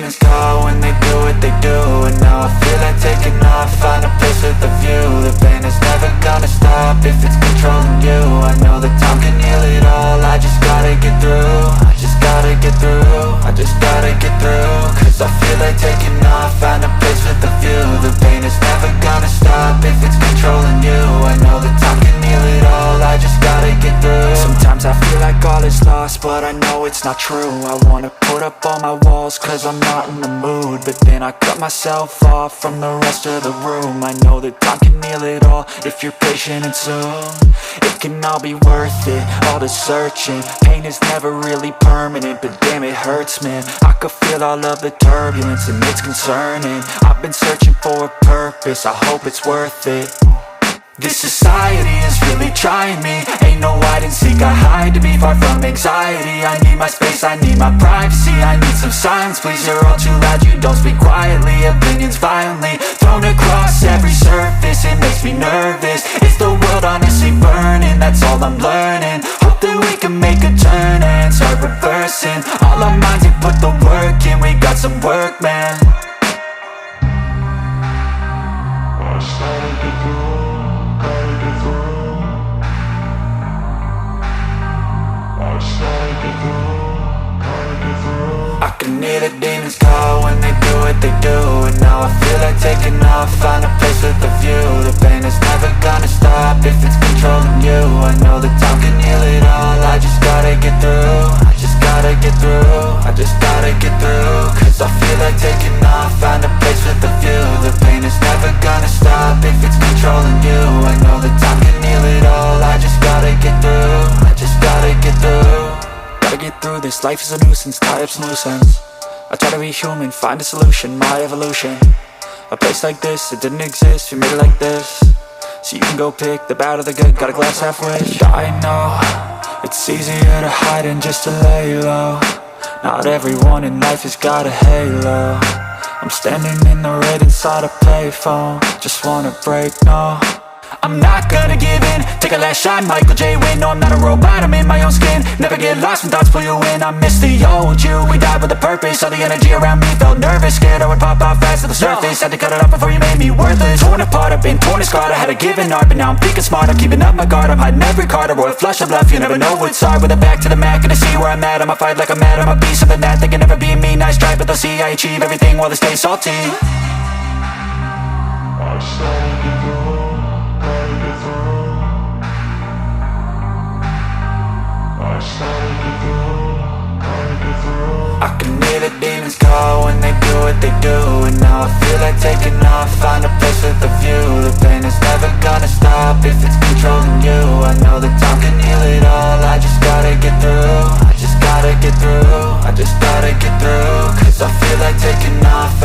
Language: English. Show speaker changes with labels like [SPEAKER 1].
[SPEAKER 1] demons call when they do what they do. And now I feel like taking off, find a place with a view. The pain is never gonna stop if it's controlling you. I know that time can heal it all, I just gotta get through. I just gotta get through, I just gotta get through. Cause I feel like taking off, find a place with a view. The pain is never gonna stop if it's controlling you. I know that time can heal it all, I just gotta get through. Sometimes I feel like all is lost, but I know it's not true. I wanna put up all my walls cause I'm not in the mood, but then I cut myself off from the rest of the room. I know that time can heal it all if you're patient and soon. It can all be worth it, all the searching. Pain is never really permanent, but damn it hurts, man. I could feel all of the turbulence and it's concerning. I've been searching for a purpose, I hope it's worth it. This society is really trying me. Ain't no hide and seek, I hide to be far from anxiety. I need my space, I need my privacy. I need some silence, please, you're all too loud. You don't speak quietly, opinions violently thrown across every surface. It makes me nervous, is the world honestly burning? That's all I'm learning. Hope that we can make a turn and start reversing. All our minds and put the work in, we got some work, man. I started to grow. I can hear the demons call when they do what they do. And now I feel like taking off, find a place with a view. The pain is never gonna stop if it's controlling you. I know that time can heal it all, I just gotta get through. I just gotta get through, I just gotta get through. Cause I feel like taking off, find a place with a view. The pain is never gonna stop if it's controlling you. I know that time can heal it all, I just gotta get through. I just gotta get through. Gotta get through this, life is a nuisance, tie up some loose ends. I try to be human, find a solution, my evolution. A place like this, it didn't exist, we made it like this. So you can go pick the bad or the good, got a glass halfway. I know, it's easier to hide than just to lay low. Not everyone in life has got a halo. I'm standing in the red inside a payphone. Just wanna break, no, I'm not gonna give in. Take a last shot, Michael J. Win. No, I'm not a robot, I'm in my own skin. Never get lost when thoughts pull you in. I miss the old you, we died with a purpose. All the energy around me felt nervous, scared I would pop off fast to the surface. Had to cut it off before you made me worthless. Torn apart, I've been torn and scarred. I had a given art, but now I'm thinking smart. I'm keeping up my guard, I'm hiding every card. A royal flush of love, you never know what's hard. With a back to the mat, gonna see where I'm at. I'ma fight like I'm mad, I'ma be something that they can never be me. Nice try, but they'll see I achieve everything while they stay salty. I started to grow. I can hear the demons call when they do what they do. And now I feel like taking off, find a place with a view. The pain is never gonna stop if it's controlling you. I know that time can heal it all, I just gotta get through. I just gotta get through, I just gotta get through. Cause I feel like taking off,